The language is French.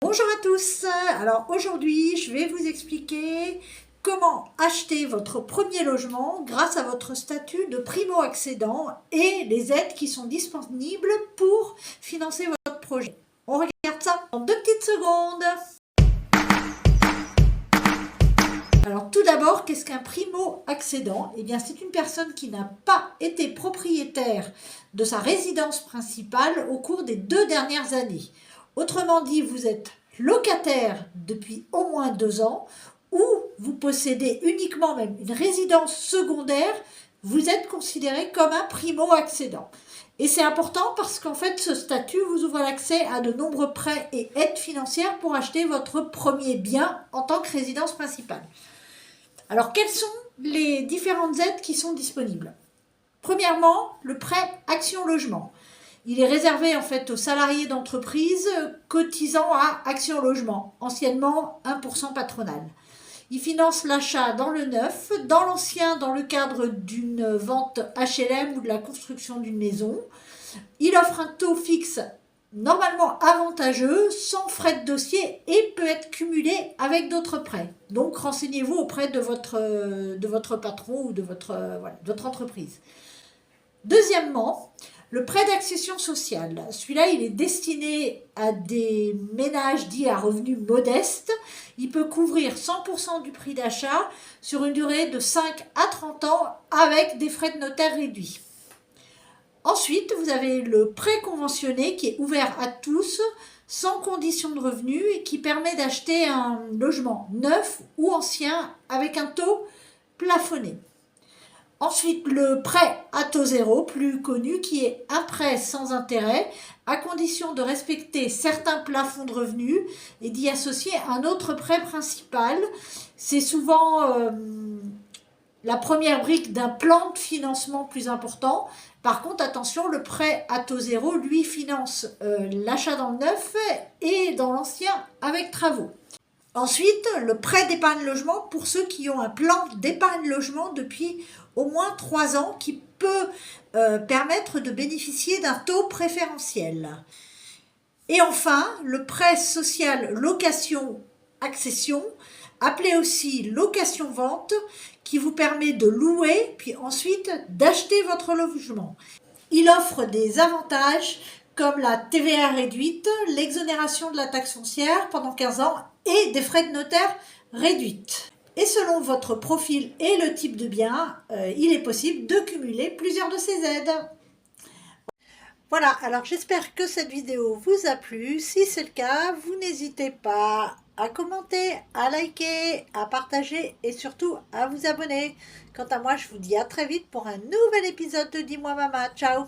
Bonjour à tous, alors aujourd'hui je vais vous expliquer comment acheter votre premier logement grâce à votre statut de primo-accédant et les aides qui sont disponibles pour financer votre projet. On regarde ça en 2 petites secondes. Alors tout d'abord, qu'est-ce qu'un primo-accédant? Eh bien c'est une personne qui n'a pas été propriétaire de sa résidence principale au cours des 2 dernières années. Autrement dit, vous êtes locataire depuis au moins 2 ans ou vous possédez uniquement même une résidence secondaire, vous êtes considéré comme un primo-accédant. Et c'est important parce qu'en fait, ce statut vous ouvre l'accès à de nombreux prêts et aides financières pour acheter votre premier bien en tant que résidence principale. Alors, quelles sont les différentes aides qui sont disponibles? Premièrement, le prêt Action Logement. Il est réservé en fait aux salariés d'entreprise cotisant à Action Logement, anciennement 1% patronal. Il finance l'achat dans le neuf, dans l'ancien dans le cadre d'une vente HLM ou de la construction d'une maison. Il offre un taux fixe normalement avantageux, sans frais de dossier et peut être cumulé avec d'autres prêts. Donc renseignez-vous auprès de votre patron ou de votre entreprise. Deuxièmement, le prêt d'accession sociale. Celui-là, il est destiné à des ménages dits à revenus modestes. Il peut couvrir 100% du prix d'achat sur une durée de 5 à 30 ans avec des frais de notaire réduits. Ensuite, vous avez le prêt conventionné qui est ouvert à tous, sans condition de revenu et qui permet d'acheter un logement neuf ou ancien avec un taux plafonné. Ensuite, le prêt à taux zéro, plus connu, qui est un prêt sans intérêt, à condition de respecter certains plafonds de revenus et d'y associer un autre prêt principal. C'est souvent la première brique d'un plan de financement plus important. Par contre, attention, le prêt à taux zéro, lui, finance l'achat dans le neuf et dans l'ancien avec travaux. Ensuite, le prêt d'épargne logement pour ceux qui ont un plan d'épargne logement depuis au moins 3 ans qui peut permettre de bénéficier d'un taux préférentiel. Et enfin, le prêt social location-accession, appelé aussi location-vente, qui vous permet de louer puis ensuite d'acheter votre logement. Il offre des avantages comme la TVA réduite, l'exonération de la taxe foncière pendant 15 ans et des frais de notaire réduites. Et selon votre profil et le type de bien, il est possible de cumuler plusieurs de ces aides. Voilà, alors j'espère que cette vidéo vous a plu. Si c'est le cas, vous n'hésitez pas à commenter, à liker, à partager et surtout à vous abonner. Quant à moi, je vous dis à très vite pour un nouvel épisode de Dis-moi Maman. Ciao!